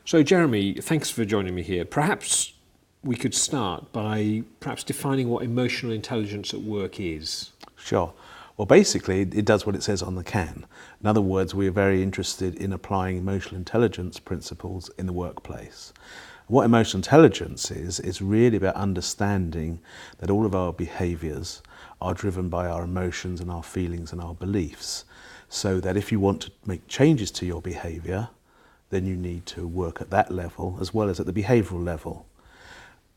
So Jeremy, thanks for joining me here. Perhaps we could start by perhaps defining what emotional intelligence at work is. Sure. Well, basically, it does what it says on the can. In other words, we are very interested in applying emotional intelligence principles in the workplace. What emotional intelligence is really about understanding that all of our behaviours are driven by our emotions and our feelings and our beliefs. So that if you want to make changes to your behaviour, then you need to work at that level as well as at the behavioural level.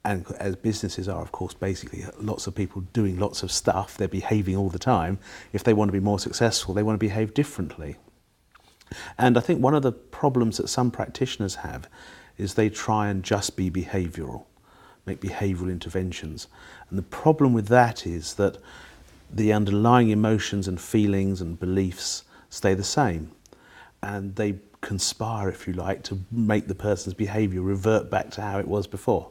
And as businesses are, of course, basically lots of people doing lots of stuff, they're behaving all the time. If they want to be more successful, they want to behave differently. And I think one of the problems that some practitioners have is they try and just be behavioural, make behavioural interventions. And the problem with that is that the underlying emotions and feelings and beliefs stay the same. And they conspire, if you like, to make the person's behaviour revert back to how it was before.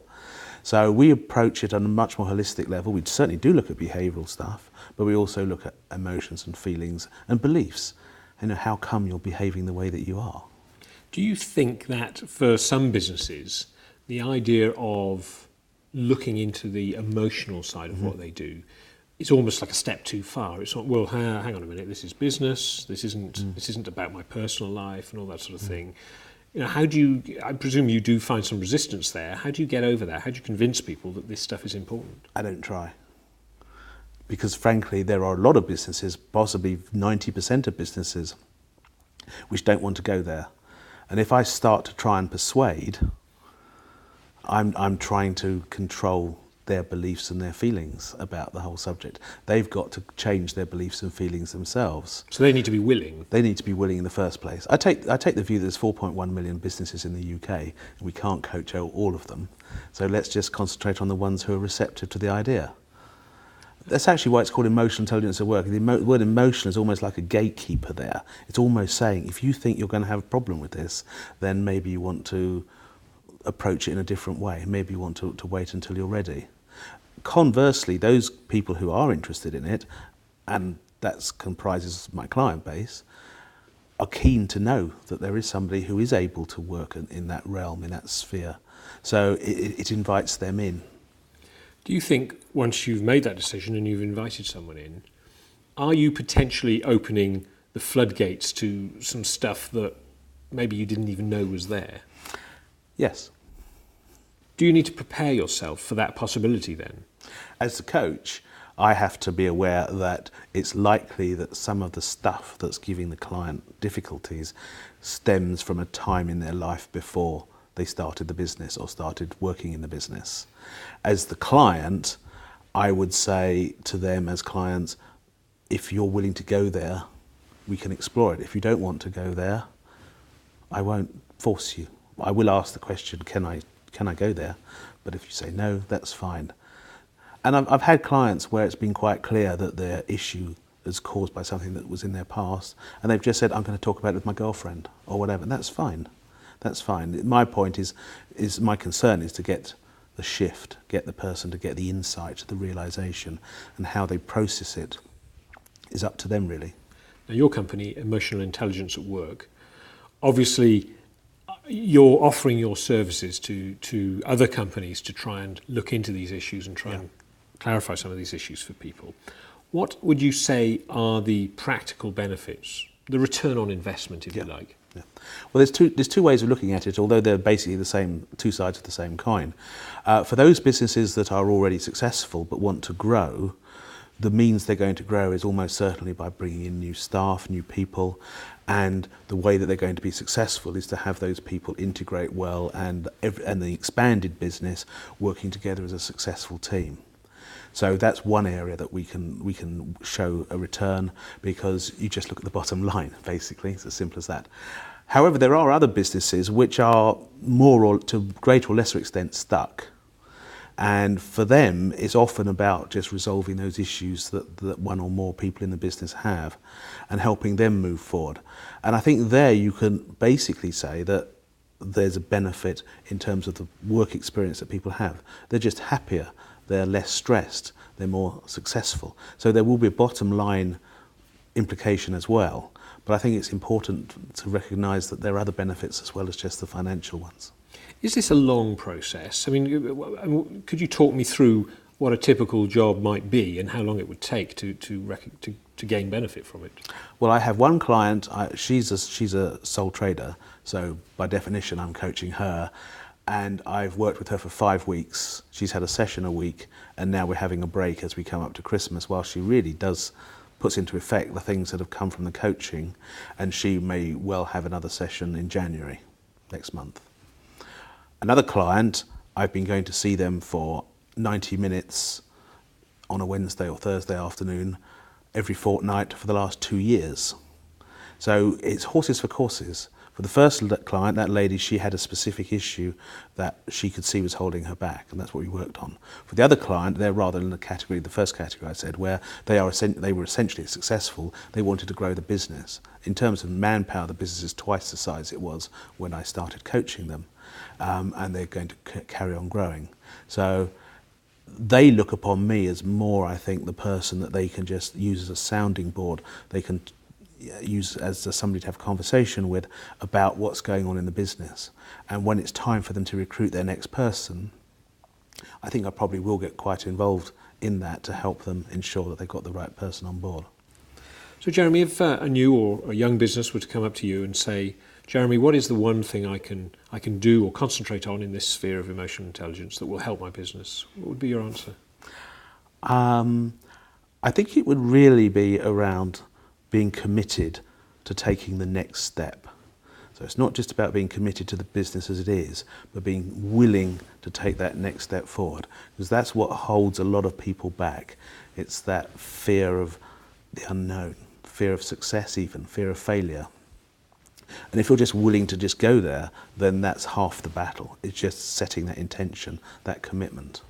So we approach it on a much more holistic level. We certainly do look at behavioural stuff, but we also look at emotions and feelings and beliefs. How come you're behaving the way that you are? Do you think that for some businesses, the idea of looking into the emotional side of what they do is almost like a step too far? It's not, well, hang on a minute, this is business, this isn't about my personal life and all that sort of thing. How do you, I presume you do find some resistance there. How do you get over that? How do you convince people that this stuff is important? I don't try. Because frankly, there are a lot of businesses, possibly 90% of businesses, which don't want to go there. And if I start to try and persuade, I'm trying to control their beliefs and their feelings about the whole subject. They've got to change their beliefs and feelings themselves. So they need to be willing? They need to be willing in the first place. I take the view that there's 4.1 million businesses in the UK, and we can't coach all of them. So let's just concentrate on the ones who are receptive to the idea. That's actually why it's called emotional intelligence at work. The word emotion is almost like a gatekeeper there. It's almost saying, if you think you're going to have a problem with this, then maybe you want to approach it in a different way. Maybe you want to wait until you're ready. Conversely, those people who are interested in it, and that comprises my client base, are keen to know that there is somebody who is able to work in that realm, in that sphere. So it invites them in. Do you think once you've made that decision and you've invited someone in, are you potentially opening the floodgates to some stuff that maybe you didn't even know was there? Yes. Do you need to prepare yourself for that possibility then? As a coach, I have to be aware that it's likely that some of the stuff that's giving the client difficulties stems from a time in their life before they started the business or started working in the business. As the client, I would say to them as clients, if you're willing to go there, we can explore it. If you don't want to go there, I won't force you. I will ask the question, can I go there? But if you say no, that's fine. And I've had clients where it's been quite clear that their issue is caused by something that was in their past, and they've just said, I'm going to talk about it with my girlfriend or whatever, and that's fine. That's fine. My point is my concern is to get the shift, get the person to get the insight, the realisation, and how they process it is up to them really. Now your company, Emotional Intelligence at Work, obviously you're offering your services to other companies to try and look into these issues and try and clarify some of these issues for people. What would you say are the practical benefits, the return on investment, if you like? Yeah. Well, there's two ways of looking at it, although they're basically the same, two sides of the same coin. For those businesses that are already successful but want to grow, the means they're going to grow is almost certainly by bringing in new staff, new people, and the way that they're going to be successful is to have those people integrate well and the expanded business working together as a successful team. So that's one area that we can show a return, because you just look at the bottom line, basically. It's as simple as that. However, there are other businesses which are more or to greater or lesser extent stuck. And for them, it's often about just resolving those issues that one or more people in the business have and helping them move forward. And I think there you can basically say that there's a benefit in terms of the work experience that people have. They're just happier. They're less stressed, they're more successful. So there will be a bottom line implication as well. But I think it's important to recognise that there are other benefits as well as just the financial ones. Is this a long process? I mean, could you talk me through what a typical job might be and how long it would take to gain benefit from it? Well, I have one client. She's a sole trader, so by definition, I'm coaching her. And I've worked with her for 5 weeks. She's had a session a week, and now we're having a break as we come up to Christmas, while she really puts into effect the things that have come from the coaching, and she may well have another session in January next month. Another client, I've been going to see them for 90 minutes on a Wednesday or Thursday afternoon every fortnight for the last 2 years. So it's horses for courses. For the first client, that lady, she had a specific issue that she could see was holding her back, and that's what we worked on. For the other client, they're rather in the first category I said, where they were essentially successful. They wanted to grow the business. In terms of manpower, the business is twice the size it was when I started coaching them, and they're going to carry on growing. So they look upon me as more, I think, the person that they can just use as a sounding board. They can use as somebody to have a conversation with about what's going on in the business. And when it's time for them to recruit their next person, I think I probably will get quite involved in that to help them ensure that they've got the right person on board. So Jeremy, if a new or a young business were to come up to you and say, Jeremy, what is the one thing I can do or concentrate on in this sphere of emotional intelligence that will help my business? What would be your answer? I think it would really be around being committed to taking the next step. So it's not just about being committed to the business as it is, but being willing to take that next step forward, because that's what holds a lot of people back. It's that fear of the unknown, fear of success even, fear of failure. And if you're just willing to just go there, then that's half the battle. It's just setting that intention, that commitment.